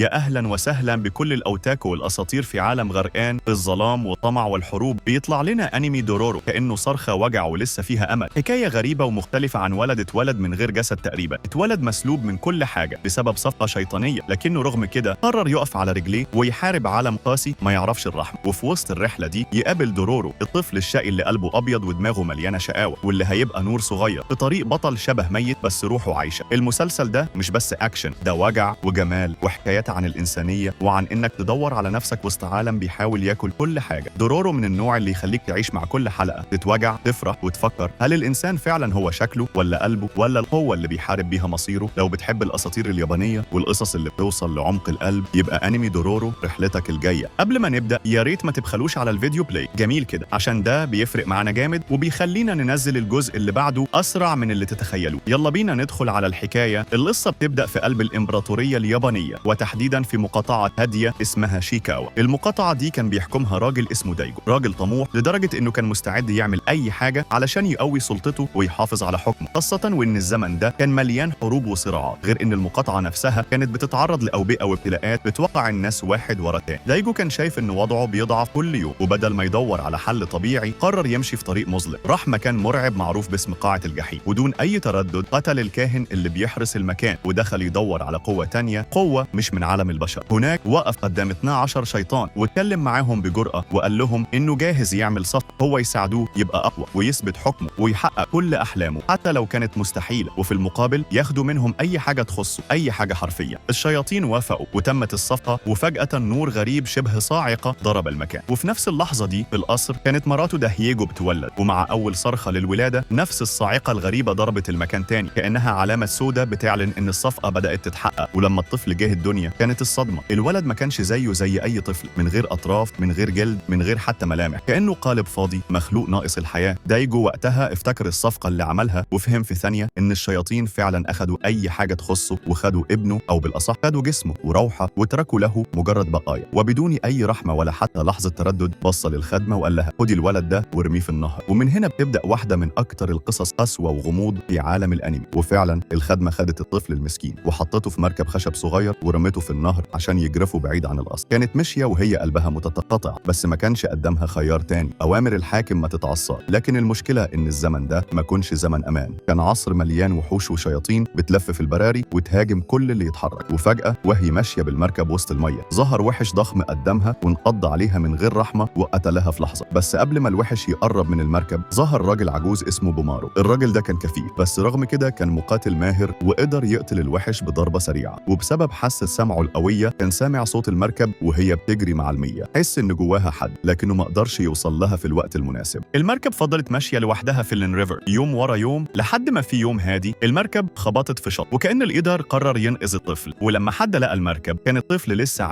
يا أهلا وسهلا بكل الأوتاك والأساطير في عالم غرقان في الظلام والطمع والحروب. بيطلع لنا أنمي دورورو كأنه صرخة وجع ولسه فيها أمل. حكاية غريبة ومختلفة عن ولد اتولد من غير جسد تقريبا، اتولد مسلوب من كل حاجة بسبب صفقة شيطانية، لكنه رغم كده قرر يقف على رجليه ويحارب عالم قاسي ما يعرفش الرحمة. وفي وسط الرحلة دي يقابل دورورو الطفل الشقي اللي قلبه أبيض ودماغه مليانة شقاوة، واللي هيبقى نور صغير في طريق بطل شبه ميت بس روحه عايشة. المسلسل ده مش بس أكشن، ده وجع وجمال وحكايات عن الإنسانية وعن إنك تدور على نفسك وسط عالم بيحاول ياكل كل حاجة. دورورو من النوع اللي يخليك تعيش مع كل حلقة، تتوجع، تفرح وتفكر هل الإنسان فعلا هو شكله ولا قلبه ولا القوة اللي بيحارب بيها مصيره. لو بتحب الأساطير اليابانية والقصص اللي بتوصل لعمق القلب يبقى أنمي دورورو رحلتك الجاية. قبل ما نبدأ يا ريت ما تبخلوش على الفيديو بلاي جميل كده، عشان ده بيفرق معنا جامد وبيخلينا ننزل الجزء اللي بعده أسرع من اللي تتخيلوه. يلا بينا ندخل على الحكاية. القصة بتبدأ في قلب الإمبراطورية اليابانية، وتحديدا في مقاطعة هادية اسمها شيكاوا. المقاطعة دي كان بيحكمها راجل اسمه دايجو، راجل طموح لدرجة إنه كان مستعد يعمل أي حاجة علشان يقوي سلطته ويحافظ على حكمه، خاصة وإن الزمن ده كان مليان حروب وصراعات، غير إن المقاطعة نفسها كانت بتتعرض لأوبئة وابتلاءات بتوقع الناس واحد ورا تاني. دايجو كان شايف إن وضعه بيضعف كل يوم، وبدل ما يدور على حل طبيعي قرر يمشي في طريق مظلم. راح مكان مرعب معروف باسم قاعة الجحيم، ودون أي تردد قتل الكاهن اللي بيحرس المكان ودخل يدور على قوة تانية، قوة مش من عالم البشر. هناك وقف قدام 12 شيطان واتكلم معاهم بجرأة وقال لهم إنه جاهز يعمل صف هو يساعدوه يبقى أقوى ويثبت حكمه ويحقق كل أحلامه حتى لو كانت مستحيلة، وفي المقابل ياخدوا منهم أي حاجة تخصه، أي حاجة حرفيا. الشياطين وافقوا وتمت الصفقة، وفجأة نور غريب شبه صاعقة ضرب المكان. وفي نفس اللحظة دي في القصر كانت مراته دهييجو بتولد، ومع أول صرخة للولادة نفس الصاعقة الغريبة ضربت المكان تاني كأنها علامة سودة بتعلن إن الصفقة بدأت تتحقق. ولما الطفل جه الدنيا كانت الصدمة، الولد ما كانش زيه زي أي طفل، من غير أطراف، من غير جلد، من غير حتى ملامح، كأنه قالب فاضي، مخلوق ناقص الحياة. دايجو وقتها افتكر الصفقة اللي عملها وفهم في ثانية إن الشياطين فعلا أخدوا أي حاجة تخصه وخدوا ابنه، أو بالأصح خدوا جسمه وروحه وتركوا له مجرد بقايا. وبدون أي رحمة ولا حتى لحظة تردد بص للخدمة وقال لها خدي الولد ده وارميه في النهر. ومن هنا بتبدأ واحدة من أكتر القصص قسوة وغموض في عالم الأنمي. وفعلا الخدمة خدت الطفل المسكين وحطته في مركب خشب صغير ورمته في النهر عشان يجرفه بعيد عن القصر. كانت ماشية وهي قلبها متقطع، بس ما كانش قدامها خيار تاني. أوامر الحاكم ما تتعصى، لكن المشكلة إن الزمن ده ما كانش زمن أمان، كان عصر مليان وحوش وشياطين بتلف في البراري وتهاجم كل اللي يتحرك. وفجأة وهي ماشية بالمركب وسط المية ظهر وحش ضخم قدامها وانقض عليها من غير رحمة وقتلها في لحظة. بس قبل ما الوحش يقرب من المركب ظهر راجل عجوز اسمه بومارو. الراجل ده كان كفيف، بس رغم كده كان مقاتل ماهر وقدر يقتل الوحش بضربة سريعة. وبسبب حاسة سمعه القوية كان سامع صوت المركب وهي بتجري مع المية، حس إن جواها حد لكنه ما قدرش يوصل لها في الوقت المناسب. المركب فضلت ماشية لوحدها في اللين ريفر يوم ورا يوم، لحد ما في يوم هادي المركب خبطت في شط، وكأن القدر قرر ينقذ الطفل. ولما حد لقى المركب كان الطفل لسه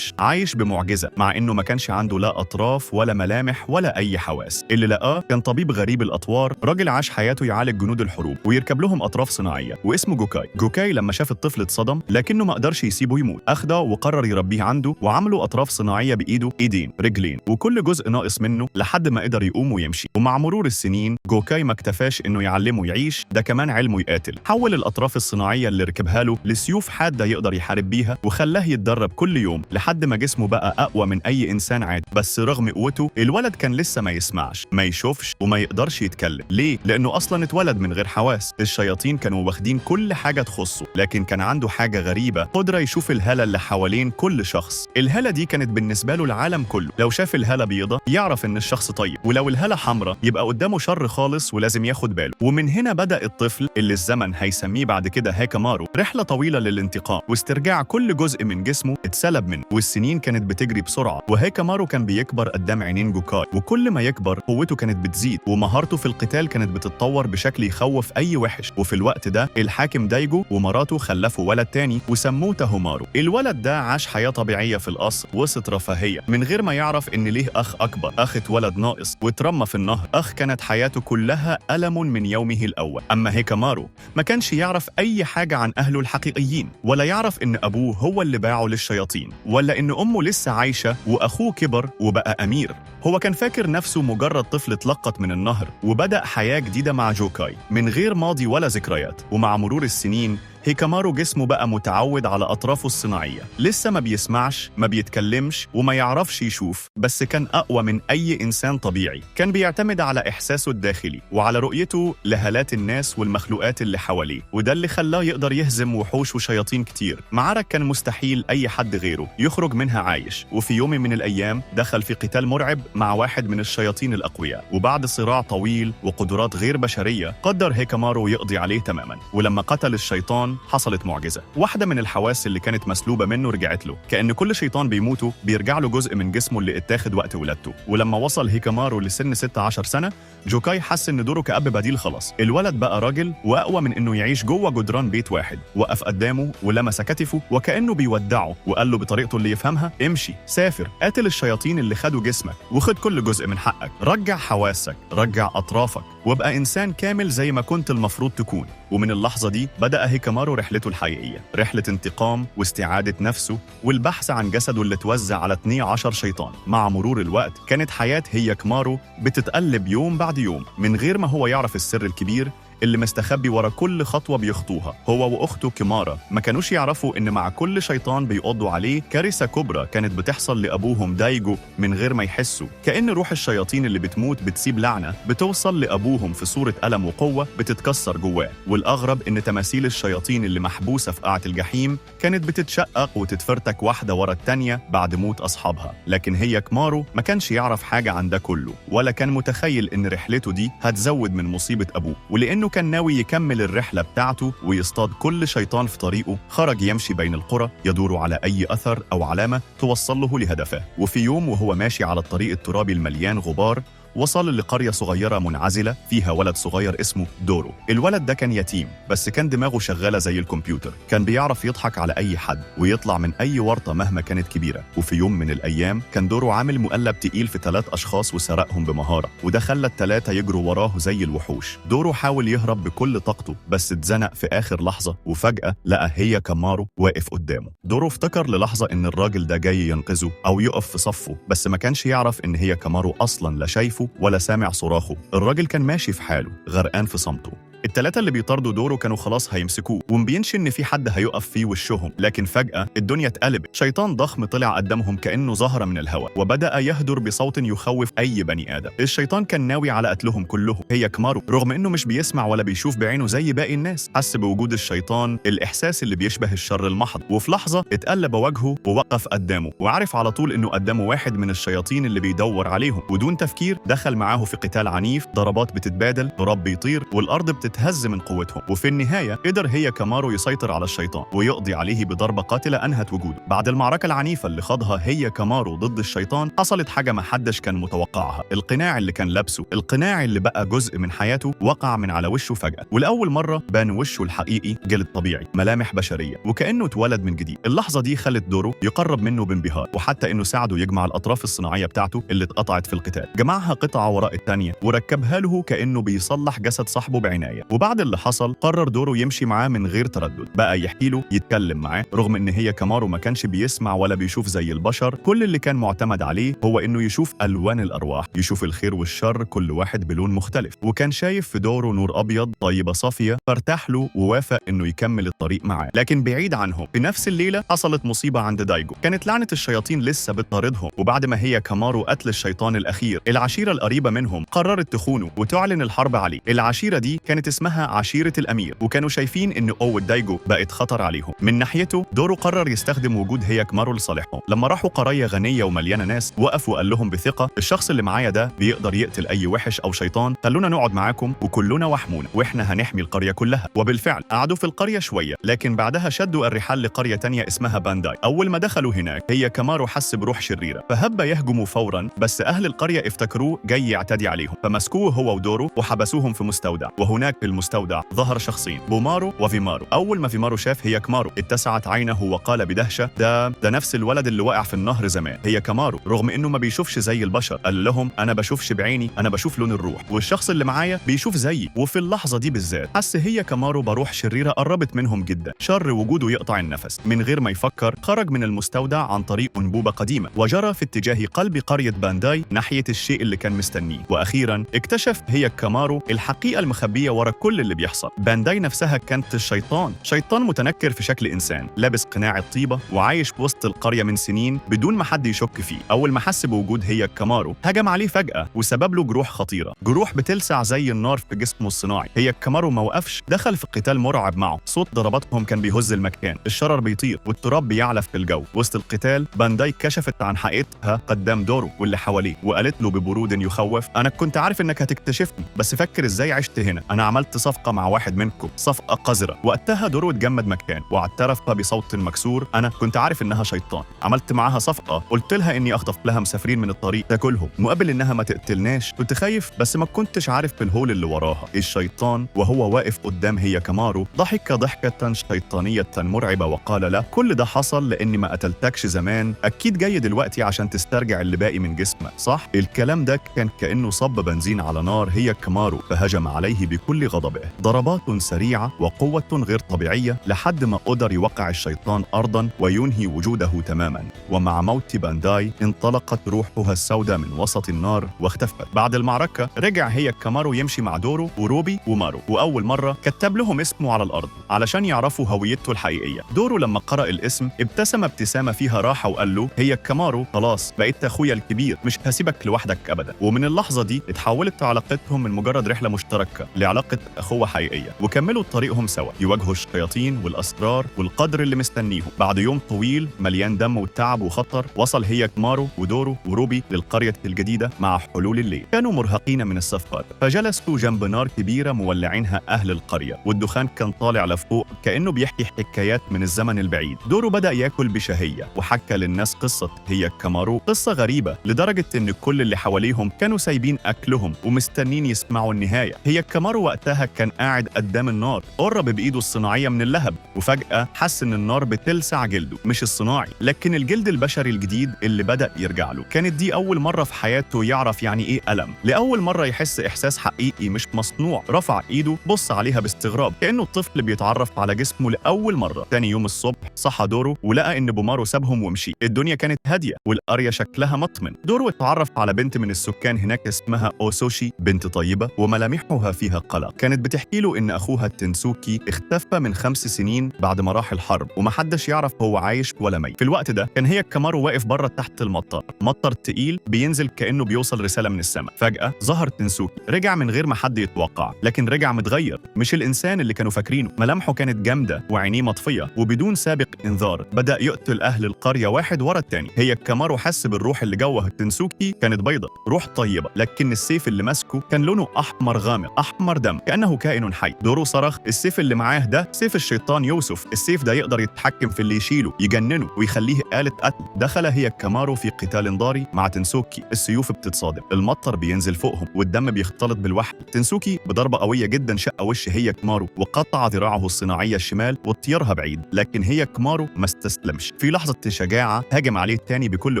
عايش بمعجزة، مع إنه ما كانش عنده لا أطراف ولا ملامح ولا أي حواس. اللي لقاه كان طبيب غريب الأطوار، راجل عاش حياته يعالج جنود الحروب ويركب لهم أطراف صناعية، واسمه جوكاي. جوكاي لما شاف الطفل اتصدم، لكنه ما قدرش يسيبه يموت، أخده وقرر يربيه عنده، وعملوا أطراف صناعية بإيده، إيدين، رجلين، وكل جزء ناقص منه لحد ما قدر يقوم ويمشي. ومع مرور السنين جوكاي ما اكتفاش إنه يعلمه يعيش، ده كمان علمه يقاتل. حول الأطراف الصناعية اللي ركبها له لسيوف حادة يقدر يحارب بيها، وخلاه يتدرب كل يوم لحد ما جسمه بقى أقوى من أي إنسان عادي. بس رغم قوته الولد كان لسه ما يسمعش، ما يشوفش، وما يقدرش يتكلم. ليه؟ لأنه أصلاً اتولد من غير حواس. الشياطين كانوا واخدين كل حاجة تخصه، لكن كان عنده حاجة غريبة، قدرة يشوف الهالة اللي حوالين كل شخص. الهالة دي كانت بالنسبة له العالم كله. لو شاف الهالة بيضة يعرف إن الشخص طيب، ولو الهالة حمراء يبقى قدامه شر خالص ولازم ياخد باله. ومن هنا بدأ الطفل اللي الزمن هيسميه بعد كده هيكامارو رحلة طويلة للانتقام واسترجاع كل جزء من جسمه اتسلب منه. والسنين كانت بتجري بسرعة، وهيكامارو كان بيكبر قدام عينين جوكاي، وكل ما يكبر قوته كانت بتزيد ومهارته في القتال كانت بتتطور بشكل يخوف أي وحش. وفي الوقت ده الحاكم دايجو ومراته خلفوا ولد تاني وسموه تاهومارو. الولد ده عاش حياة طبيعية في القصر وسط رفاهية، من غير ما يعرف إن ليه أخ أكبر، أخ اتولد ناقص واترمى في النهر، أخ كانت حياته كلها ألم من يومه الأول. أما هيكامارو ما كانش يعرف أي حاجة عن أهله الحقيقيين، ولا يعرف إن أبوه هو اللي باعه للشياطين، ولا إن أمه لسه عايشة وأخوه كبر وبقى أمير. هو كان فاكر نفسه مجرد طفل اتلقط من النهر، وبدأ حياة جديدة مع جوكاي من غير ماضي ولا ذكريات. ومع مرور السنين هيكامارو جسمه بقى متعود على أطرافه الصناعية، لسه ما بيسمعش، ما بيتكلمش، وما يعرفش يشوف، بس كان أقوى من أي إنسان طبيعي. كان بيعتمد على إحساسه الداخلي وعلى رؤيته لهالات الناس والمخلوقات اللي حواليه، وده اللي خلاه يقدر يهزم وحوش وشياطين كتير. معارك كان مستحيل أي حد غيره يخرج منها عايش. وفي يوم من الأيام دخل في قتال مرعب مع واحد من الشياطين الأقوياء، وبعد صراع طويل وقدرات غير بشرية قدر هيكامارو يقضي عليه تماما. ولما قتل الشيطان حصلت معجزة، واحدة من الحواس اللي كانت مسلوبة منه رجعت له، كأن كل شيطان بيموتوا بيرجع له جزء من جسمه اللي اتاخد وقت ولادته. ولما وصل هيكامارو لسن 16 سنة جوكاي حس إن دوره كأب بديل خلاص. الولد بقى راجل وأقوى من إنه يعيش جوه جدران بيت واحد. وقف قدامه ولمس كتفه وكأنه بيودعه وقال له بطريقته اللي يفهمها: امشي، سافر، قاتل الشياطين اللي خدوا جسمك وخد كل جزء من حقك، رجع حواسك، رجع أطرافك، وابقى إنسان كامل زي ما كنت المفروض تكون. ومن اللحظة دي بدأ هيكامارو رحلته الحقيقية، رحلة انتقام واستعادة نفسه والبحث عن جسده اللي توزع على 12 شيطان. مع مرور الوقت كانت حياة هيكامارو بتتقلب يوم بعد يوم من غير ما هو يعرف السر الكبير اللي مستخبي ورا كل خطوة بيخطوها. هو وأخته كيمارا ما كانوش يعرفوا إن مع كل شيطان بيقضوا عليه كارثة كبرى كانت بتحصل لأبوهم دايجو من غير ما يحسوا. كأن روح الشياطين اللي بتموت بتسيب لعنة بتوصل لأبوهم في صورة ألم وقوة بتتكسر جواه. والأغرب إن تماثيل الشياطين اللي محبوسة في قاعة الجحيم كانت بتتشقق وتتفرتك واحدة ورا التانية بعد موت أصحابها. لكن هيكامارو ما كانش يعرف حاجة عن ده كله، ولا كان متخيل إن رحلته دي هتزود من مصيبة أبوه. ولأنه كان ناوي يكمل الرحلة بتاعته ويصطاد كل شيطان في طريقه، خرج يمشي بين القرى يدور على أي أثر أو علامة توصل له لهدفه. وفي يوم وهو ماشي على الطريق الترابي المليان غبار وصل لقرية صغيرة منعزلة فيها ولد صغير اسمه دورو. الولد ده كان يتيم بس كان دماغه شغالة زي الكمبيوتر، كان بيعرف يضحك على أي حد ويطلع من أي ورطة مهما كانت كبيرة. وفي يوم من الأيام كان دورو عامل مقلب تقيل في 3 أشخاص وسرقهم بمهارة، وده خلى ال3 يجروا وراه زي الوحوش. دورو حاول يهرب بكل طاقته بس اتزنق في آخر لحظة، وفجأة لقى هيكامارو واقف قدامه. دورو افتكر للحظة إن الراجل ده جاي ينقذه أو يقف في صفه، بس ما كانش يعرف إن هيكامارو أصلاً لا شايفه ولا سامع صراخه. الراجل كان ماشي في حاله غرقان في صمته. ال3 اللي بيطاردوا دورو كانوا خلاص هيمسكوه ومبينش ان في حد هيقف في وشهم، لكن فجأة الدنيا اتقلبت. شيطان ضخم طلع قدامهم كأنه زهرة من الهواء وبدأ يهدر بصوت يخوف أي بني آدم. الشيطان كان ناوي على قتلهم كلهم. هيكامارو رغم انه مش بيسمع ولا بيشوف بعينه زي باقي الناس، حس بوجود الشيطان الإحساس اللي بيشبه الشر المحض. وفي لحظة اتقلب وجهه ووقف قدامه، وعرف على طول انه قدامه واحد من الشياطين اللي بيدور عليهم. ودون تفكير دخل معاه في قتال عنيف، ضربات بتتبادل، تراب بيطير والأرض بتتهز من قوتهم. وفي النهاية قدر هيكامارو يسيطر على الشيطان ويقضي عليه بضربة قاتلة أنهت وجوده. بعد المعركة العنيفة اللي خاضها هيكامارو ضد الشيطان حصلت حاجة ما حدش كان متوقعها. القناع اللي كان لابسه، القناع اللي بقى جزء من حياته، وقع من على وشه فجأة، ولأول مرة بان وشه الحقيقي جلد طبيعي، ملامح بشرية، وكأنه اتولد من جديد. اللحظة دي خلت دورو يقرب منه بانبهار، وحتى إنه ساعده يجمع الأطراف الصناعية بتاعته اللي اتقطعت في القتال. جمعها قطعة وراء التانية وركبها له كأنه بيصلح جسد صاحبه بعناية. وبعد اللي حصل قرر دورو يمشي معاه من غير تردد، بقى يحكي له، يتكلم معاه، رغم ان هيكامارو ما كانش بيسمع ولا بيشوف زي البشر. كل اللي كان معتمد عليه هو انه يشوف الوان الارواح، يشوف الخير والشر كل واحد بلون مختلف. وكان شايف في دورو نور ابيض، طيبه صافيه، فارتاح له ووافق انه يكمل الطريق معاه. لكن بعيد عنهم في نفس الليله حصلت مصيبه عند دايجو. كانت لعنه الشياطين لسه بتطاردهم، وبعد ما هيكامارو قتل الشيطان الاخير، العشيره القريبه منهم قررت تخونه وتعلن الحرب عليه. العشيره دي كانت اسمها عشيره الامير، وكانوا شايفين ان قوة دايجو بقت خطر عليهم. من ناحيته دورو قرر يستخدم وجود هيكامارو لصالحهم. لما راحوا قرية غنية ومليانة ناس وقف وقال لهم بثقة: الشخص اللي معايا ده بيقدر يقتل اي وحش او شيطان، خلونا نقعد معاكم وكلنا وحمونا واحنا هنحمي القرية كلها. وبالفعل قعدوا في القرية شوية، لكن بعدها شدوا الرحال لقرية تانية اسمها بانداي. اول ما دخلوا هناك هيكامارو حس بروح شريرة فهب يهجموا فورا، بس اهل القرية افتكروه جاي يعتدي عليهم فمسكوه هو ودورو وحبسوهم في مستودع. وهناك في المستودع ظهر شخصين، بومارو وفيمارو. أول ما فيمارو شاف هيكامارو اتسعت عينه وقال بدهشة: ده نفس الولد اللي وقع في النهر زمان. هيكامارو رغم إنه ما بيشوفش زي البشر قال لهم: أنا بشوفش بعيني، أنا بشوف لون الروح، والشخص اللي معايا بيشوف زيي. وفي اللحظة دي بالذات حس هيكامارو بروح شريرة قربت منهم جدا، شر وجوده يقطع النفس. من غير ما يفكر خرج من المستودع عن طريق أنبوبة قديمة وجرى في اتجاه قلب قرية بانداي ناحية الشيء اللي كان مستنيه. وأخيرا اكتشف هيكامارو الحقيقة المخبية ورا ورا كل اللي بيحصل. بانداي نفسها كانت الشيطان، شيطان متنكر في شكل إنسان، لابس قناع الطيبة وعايش وسط القرية من سنين بدون ما حد يشك فيه. أول ما حس بوجود هي كامارو هجم عليه فجأة وسبب له جروح خطيرة، جروح بتلسع زي النار في جسمه الصناعي. هي كامارو ما وقفش، دخل في قتال مرعب معه، صوت ضرباتهم كان بيهز المكان، الشرر بيطير والتراب بيعلف في الجو. وسط القتال بانداي كشفت عن حقيقتها قدام دورو واللي حواليه وقالت له ببرود يخوف: أنا كنت عارف إنك هتكتشفني، بس فكر إزاي عشت هنا. أنا عملت صفقة مع واحد منكم، صفقة قذرة. وقتها دورو اتجمد مكان واعترف بصوت مكسور: أنا كنت عارف إنها شيطان، عملت معاها صفقة، قلت لها إني أخطف لها مسافرين من الطريق تاكلهم مقابل إنها ما تقتلناش. كنت خايف بس ما كنتش عارف بالهول اللي وراها. الشيطان وهو واقف قدام هي كامارو ضحك ضحكة شيطانية مرعبة وقال له: كل ده حصل لأني ما قتلتكش زمان، أكيد جاي دلوقتي عشان تسترجع اللي باقي من جسمك، صح؟ الكلام ده كان كأنه صب بنزين على نار هي كامارو، فهجم عليه بكل غضبه، ضربات سريعة وقوة غير طبيعية لحد ما قدر يوقع الشيطان أرضاً وينهي وجوده تماماً. ومع موت بانداي انطلقت روحها السوداء من وسط النار واختفت. بعد المعركة رجع هي كامارو يمشي مع دورو وروبي ومارو، وأول مرة كتب لهم اسمه على الأرض علشان يعرفوا هويته الحقيقية. دورو لما قرأ الاسم ابتسم ابتسامة فيها راحة وقال له: هي كامارو، خلاص بقيت أخويا الكبير، مش هسيبك لوحدك أبدا. ومن اللحظة دي اتحولت علاقتهم من مجرد رحلة مشتركة لعلاقة أخوة حقيقية، وكملوا طريقهم سوا يواجهوا الشياطين والأسرار والقدر اللي مستنيهم. بعد يوم طويل مليان دم وتعب وخطر وصل هي كامارو ودورو وروبي للقرية الجديدة مع حلول الليل. كانوا مرهقين من السفر فجلسوا جنب نار كبيرة مولعينها أهل القرية، والدخان كان طالع لفوق كأنه بيحكي حكايات من الزمن البعيد. دورو بدأ ياكل بشهية وحكى للناس قصة هي كامارو، قصة غريبة لدرجة إن كل اللي حواليهم كانوا سايبين أكلهم ومستنين يسمعوا النهاية. هي كامارو وقتها كان قاعد قدام النار قرب بإيده الصناعية من اللهب، وفجأة حس إن النار بتلسع جلده، مش الصناعي لكن الجلد البشري الجديد اللي بدأ يرجع له. كانت دي أول مرة في حياته يعرف يعني إيه ألم، لأول مرة يحس إحساس حقيقي مش مصنوع. رفع إيده بص عليها باستغراب كأنه الطفل بيتعرف على جسمه لأول مرة. تاني يوم الصبح صحى دورو ولقى إن بومارو سابهم ومشي. الدنيا كانت هادية والقرية شكلها مطمن. دورو اتعرف على بنت من السكان هناك اسمها أوسوشي، بنت طيبة وملامحها فيها قلق. كانت بتحكي له إن أخوها التنسوكي اختفى من 5 سنين بعد ما راح الحرب، ومحدش يعرف هو عايش ولا ميت. في الوقت ده كان هي كامارو واقف بره تحت المطر، مطر تقيل بينزل كأنه بيوصل رسالة من السماء. فجأة ظهر تنسوكي، رجع من غير ما حد يتوقع، لكن رجع متغير، مش الإنسان اللي كانوا فاكرينه. ملامحه كانت جامدة وعينيه مطفية، وبدون سابق إنذار بدأ يقتل أهل القرية واحد ورا التاني. هي كامارو حس بالروح اللي جوه التنسوكي كانت بيضة، روح طيبة، لكن السيف اللي ماسكه كان لونه أحمر غامق، أحمر دم، كأنه كائن حي. دورو صرخ: السيف اللي معاه ده سيف الشيطان يوسف، السيف ده يقدر يتحكم في اللي يشيله، يجننه ويخليه آلة قتل. دخل هي كامارو في قتال ضاري مع تنسوكي، السيوف بتتصادم، المطر بينزل فوقهم والدم بيختلط بالوحل. تنسوكي بضربة قوية جدا شق وش هي كامارو وقطع ذراعه الصناعية الشمال وطيرها بعيد، لكن هي كامارو ما استسلمش. في لحظة شجاعة هاجم عليه تاني بكل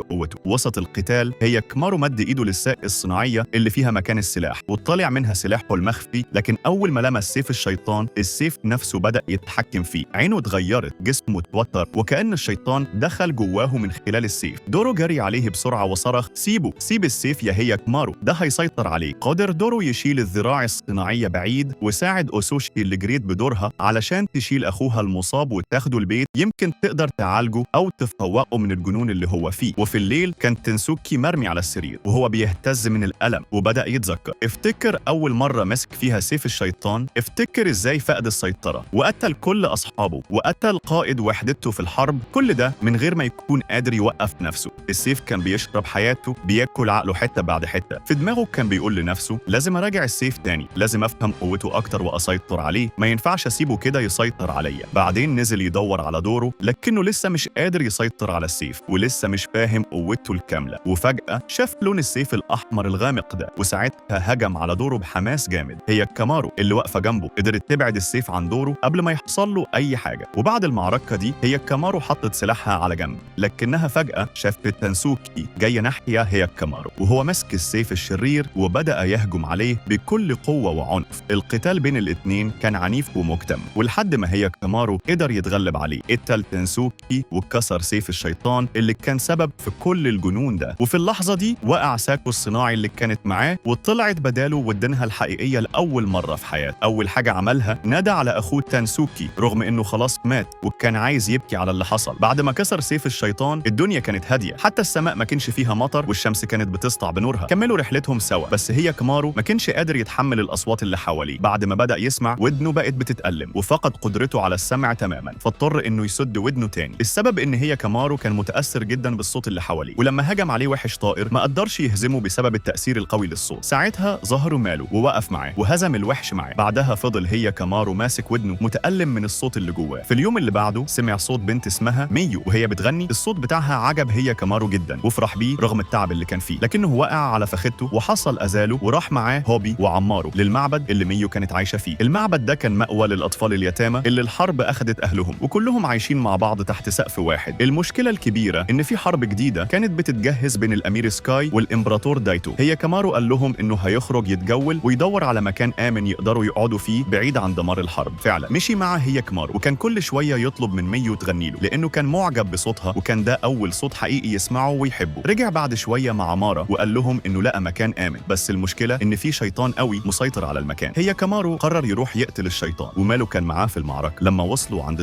قوته. وسط القتال هي كامارو مد ايده للساق الصناعية اللي فيها مكان السلاح وطلع منها سلاحه المخفي، لكن أول ما لمس سيف الشيطان السيف نفسه بدأ يتحكم فيه. عينه اتغيرت، جسمه اتوتر، وكأن الشيطان دخل جواه من خلال السيف. دورو جري عليه بسرعة وصرخ: سيبه، سيب السيف يا هي كامارو، ده هيسيطر عليه. قدر دورو يشيل الذراع الصناعية بعيد وساعد أوسوشي اللي جريت بدورها علشان تشيل أخوها المصاب وتاخده البيت، يمكن تقدر تعالجه أو تفوقه من الجنون اللي هو فيه. وفي الليل كان تنسوكي مرمي على السرير وهو بيهتز من الألم وبدأ يتذكر. افتكر أول مرة مسك فيها سيف الشيطان، افتكر إزاي فقد السيطرة وقتل كل أصحابه وقتل قائد وحدته في الحرب، كل ده من غير ما يكون قادر يوقف نفسه. السيف كان بيشرب حياته، بياكل عقله حتة بعد حتة. في دماغه كان بيقول لنفسه: لازم أراجع السيف تاني، لازم أفهم قوته أكتر وأسيطر عليه، ما ينفعش أسيبه كده يسيطر عليا. بعدين نزل يدور على دوره لكنه لسه مش قادر يسيطر على السيف ولسه مش فاهم قوته الكاملة. وفجأة شاف لون السيف الأحمر الغامق ده، وساعتها هجم على دوره بحماس جامد. هي كامارو اللي واقفة جنبه قدرت تبعد السيف عن دوره قبل ما يحصل له أي حاجة. وبعد المعركة دي هي كامارو حطت سلاحها على جنب، لكنها فجأة شافت تنسوكي جاي ناحية هي كامارو وهو ماسك السيف الشرير وبدأ يهجم عليه بكل قوة وعنف. القتال بين الاتنين كان عنيف ومكتم، ولحد ما هي كامارو قدر يتغلب عليه. قتل تنسوكي وكسر سيف الشيطان اللي كان سبب في كل الجنون ده. وفي اللحظة دي وقع ساكو الصناعي اللي كانت معاه وطلعت بداله ودنها الحقيقية لأول مرة في حياته. أول حاجة عملها نادى على أخوه تانسوكي رغم إنه خلاص مات وكان عايز يبكي على اللي حصل. بعد ما كسر سيف الشيطان الدنيا كانت هادية، حتى السماء ما كانش فيها مطر والشمس كانت بتسطع بنورها. كملوا رحلتهم سوا، بس هيكامارو ما كانش قادر يتحمل الأصوات اللي حواليه. بعد ما بدأ يسمع ودنه بقت بتتألم وفقد قدرته على السمع تماما، فاضطر إنه يسد ودنه تاني. السبب إن هيكامارو كان متأثر جدا بالصوت اللي حواليه، ولما هجم عليه وحش طائر ما قدرش يهزمه بسبب التأثير القوي للصوت. ساعتها ظهر ماله ووقف معاه وهزم الوحش معاه. بعدها فضل هيكامارو ماسك ودنه متألم من الصوت اللي جواه. في اليوم اللي بعده سمع صوت بنت اسمها ميو وهي بتغني. الصوت بتاعها عجب هيكامارو جدا وفرح بيه رغم التعب اللي كان فيه، لكنه وقع على فخدته وحصل أزاله وراح معاه هوبي وعمارو للمعبد اللي ميو كانت عايشة فيه. المعبد ده كان مأوى للأطفال اليتامى اللي الحرب أخدت أهلهم، وكلهم عايشين مع بعض تحت سقف واحد. المشكلة الكبيرة إن في حرب جديدة كانت بتتجهز بين الأمير سكاي والإمبراطور دايتو. هيكامارو قال لهم إنه هيخرج يتجول ويدور على مكان آمن يقدروا يقعدوا فيه بعيد عن دمار الحرب. فعلا مشي مع هيكامارو وكان كل شوية يطلب من ميو تغني له لأنه كان معجب بصوتها وكان ده أول صوت حقيقي يسمعه ويحبه. رجع بعد شوية مع مارا وقال لهم إنه لقى مكان آمن، بس المشكلة إن في شيطان قوي مسيطر على المكان. هيكامارو قرر يروح يقتل الشيطان وماله كان معاه في المعركة. لما وصلوا عند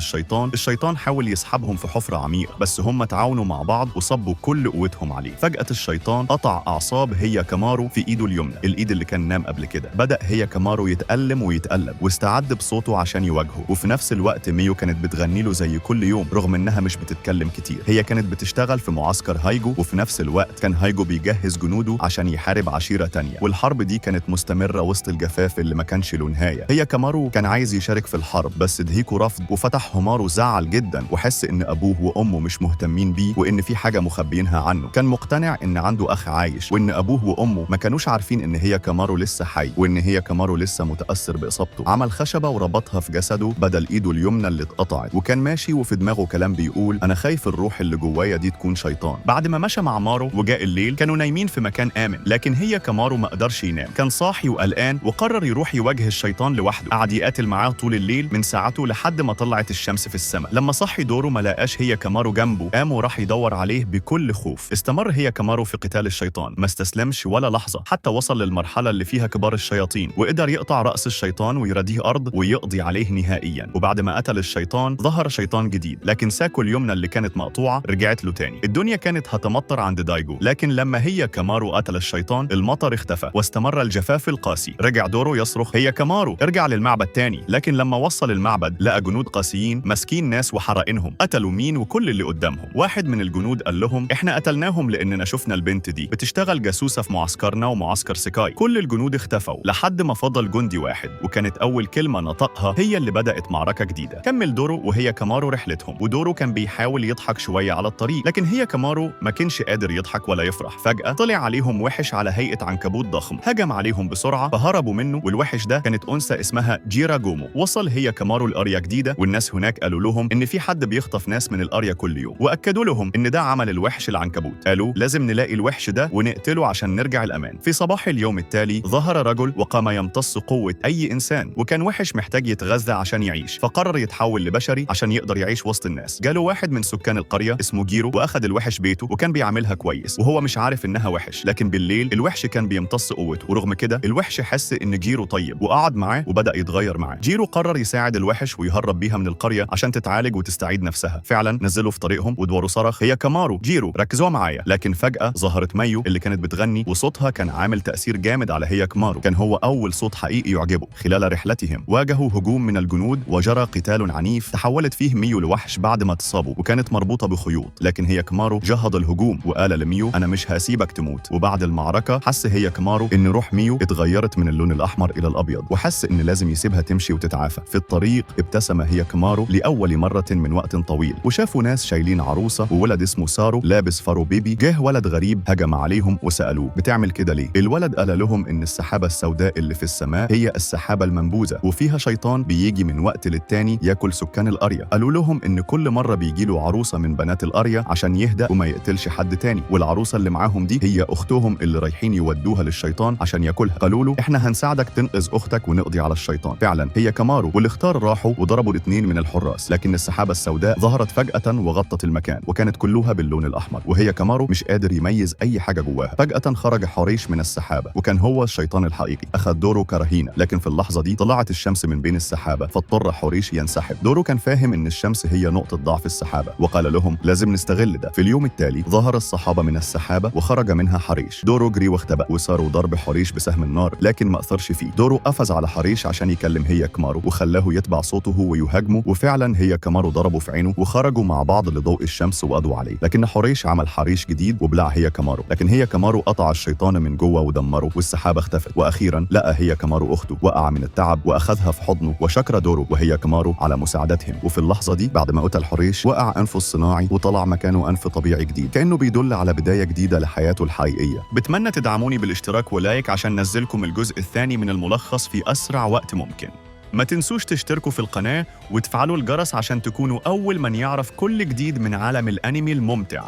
الشيطان حاول يسحبهم في حفرة عميقة، بس هم تعاونوا مع بعض وصبوا كل قوتهم عليه. فجأة الشيطان قطع أعصاب هيكامارو في إيده اليمنى، الإيد اللي كان نام قبل كده. بدأ هيكامارو يتألم ويتقلب واستعد بصوته عشان يواجهه، وفي نفس الوقت ميو كانت بتغني له زي كل يوم رغم إنها مش بتتكلم كتير. هي كانت بتشتغل في معسكر هايجو، وفي نفس الوقت كان هايجو بيجهز جنوده عشان يحارب عشيرة تانية، والحرب دي كانت مستمرة وسط الجفاف اللي ما كانش له نهاية. هيكامارو كان عايز يشارك في الحرب بس دهيكو رفض، وفتح همارو زعل جدا وحس إن أبوه وأمه مش مهتمين بيه وإن في حاجة مخبيينها عنه. كان مقتنع إن عنده أخ عايش وإن أبوه وأمه ما كانوش عارفين إن هيكامارو لسه حي وإن هيكامارو لسه متأثر بإصابته. عمل خشبة وربطها في جسده بدل إيده اليمنى اللي اتقطعت، وكان ماشي وفي دماغه كلام بيقول أنا خايف الروح اللي جوايا دي تكون شيطان. بعد ما مشى مع مارو وجاء الليل كانوا نايمين في مكان آمن، لكن هيكامارو ما قدرش ينام، كان صاحي وقلقان وقرر يروح يواجه الشيطان لوحده. قعد يقاتل معاه طول الليل من ساعته لحد ما طلعت الشمس في السماء. لما صحي دوره ما لقاش هيكامارو جنبه، قام وراح يدور عليه بكل خوف. استمر هيكامارو في قتال الشيطان، ما استسلمش ولا لحظة حتى وصل للمرحلة اللي فيها كبار الشياطين وقدر يقطع رأس الشيطان ويرديه أرض ويقضي عليه نهائيا. وبعد ما قتل الشيطان ظهر شيطان جديد، لكن ساكو اليمنى اللي كانت مقطوعة رجعت له تاني. الدنيا كانت هتمطر عند دايجو، لكن لما هيكامارو قتل الشيطان المطر اختفى واستمر الجفاف القاسي. رجع دوره يصرخ هيكامارو ارجع للمعبد تاني، لكن لما وصل المعبد لقى جنود قاسيين ماسكين ناس وحرقينهم. قتلوا مين وكل اللي قدامهم. واحد من الجنود قال لهم احنا قتلناهم لاننا شفنا البنت دي بتشتغل جاسوسة في معسكرنا ومعسكر سكاي. كل الجنود اختفوا لحد ما فضل جندي واحد، وكانت اول كلمة نطقها هي اللي بدأت معركة جديدة. كمل دورو وهيكامارو رحلتهم، ودورو كان بيحاول يضحك شوية على الطريق، لكن هيكامارو ما كانش قادر يضحك ولا يفرح. فجأة طلع عليهم وحش على هيئة عنكبوت ضخم، هجم عليهم بسرعة فهربوا منه، والوحش ده كانت أنثى اسمها جيراجومو. وصل هيكامارو لقرية جديدة والناس هناك قالوا لهم إن في حد بيخطف ناس من القرية كل يوم، وأكدوا لهم إن ده عمل الوحش العنكبوت. قالوا لازم نلاقي الوحش ده ونقتله عشان نرجع الأمان. في صباح اليوم التالي ظهر رجل وقام يمتص قوة أي إنسان، وكان وحش محتاج يتغذى عشان يعيش، فقرر يتحول لبشري عشان يقدر يعيش وسط الناس. جاله واحد من سكان القرية اسمه جيرو وأخد الوحش بيته وكان بيعاملها كويس وهو مش عارف إنها وحش، لكن بالليل الوحش كان بيمتص قوته، ورغم كده الوحش حس إن جيرو طيب وقعد معاه وبدأ يتغير معاه. جيرو قرر يساعد الوحش ويهرب بيها من القرية عشان تتعالج وتستعيد نفسها. فعلا نزلوا في طريقهم ودورو صرخ هيكامارو جيرو ركزوا معايا، لكن فجأة ظهرت مايو اللي كانت بتغني وصوتها كان عامل تأثير جامد على هيكامارو. كان هو أول صوت حقيقي يعجبه. خلال رحلتهم واجهوا هجوم من الجنود وجرى قتال عنيف تحولت فيه ميو لوحش بعد ما تصابوا وكانت مربوطة بخيوط، لكن هيكامارو جهض الهجوم وقال لميو أنا مش هسيبك تموت. وبعد المعركة حس هيكامارو إن روح ميو اتغيرت من اللون الأحمر إلى الأبيض، وحس إن لازم يسيبها تمشي وتتعافى. في الطريق ابتسم هيكامارو لأول مرة من وقت طويل، وشافوا ناس شايلين عروسة وولد اسمه سارو لابس فارو بيبي. جه ولد غريب هجم عليهم وسألوه بتعمل كده ليه؟ الولد قال لهم إن السحابة السوداء اللي في السماء هي السحابة المنبوذة وفيها شيطان بيجي من وقت للتاني ياكل سكان القرية. قالوا لهم إن كل مرة بيجيله عروسة من بنات القرية عشان يهدأ وما يقتلش حد تاني، والعروسة اللي معاهم دي هي أختهم اللي رايحين يودوها للشيطان عشان ياكلها. قالوا له إحنا هنساعدك تنقذ أختك ونقضي على الشيطان. فعلا هيكامارو والاختار راحوا وضربوا الاثنين من الحراس، لكن السحابة السوداء ظهرت فجأة وغطت المكان وكانت كلها باللون الأحمر، وهيكامارو مش قادر يميز أي حاجة جواها. فجأة خرج حريش من السحابة وكان هو الشيطان الحقيقي. أخذ دوره رهينة، لكن في اللحظة دي طلعت الشمس من بين السحابة فاضطر حوريش ينسحب. دورو كان فاهم إن الشمس هي نقطة ضعف السحابة وقال لهم لازم نستغل ده. في اليوم التالي ظهر الصحابة من السحابة وخرج منها حريش. دورو جري واختبأ وصاروا ضرب حريش بسهم النار لكن ما أثرش فيه. دورو قفز على حريش عشان يكلم هيكمارو وخلاه يتبع صوته ويهاجمه، وفعلا هيكمارو ضربه في عينه وخرجوا مع بعض لضوء الشمس وقضوا عليه. لكن حريش عمل حريش جديد وبلع هيكمارو، لكن هيكمارو قطع الشيطان من جوه ودمره والسحابة اختفت. وأخيرا لقى هيكمارو أخته وقع من التعب وأخذها في حضنه وشكر دورو وهيكمارو على مساعدتهم. وفي اللحظة دي بعد ما قتل حريش وقع أنفه الصناعي وطلع مكانه أنف طبيعي جديد كأنه بيدل على بداية جديدة لحياته الحقيقية. بتمنى تدعموني بالاشتراك ولايك عشان ننزلكم الجزء الثاني من الملخص في أسرع وقت ممكن. ما تنسوش تشتركوا في القناة وتفعلوا الجرس عشان تكونوا أول من يعرف كل جديد من عالم الأنمي الممتع.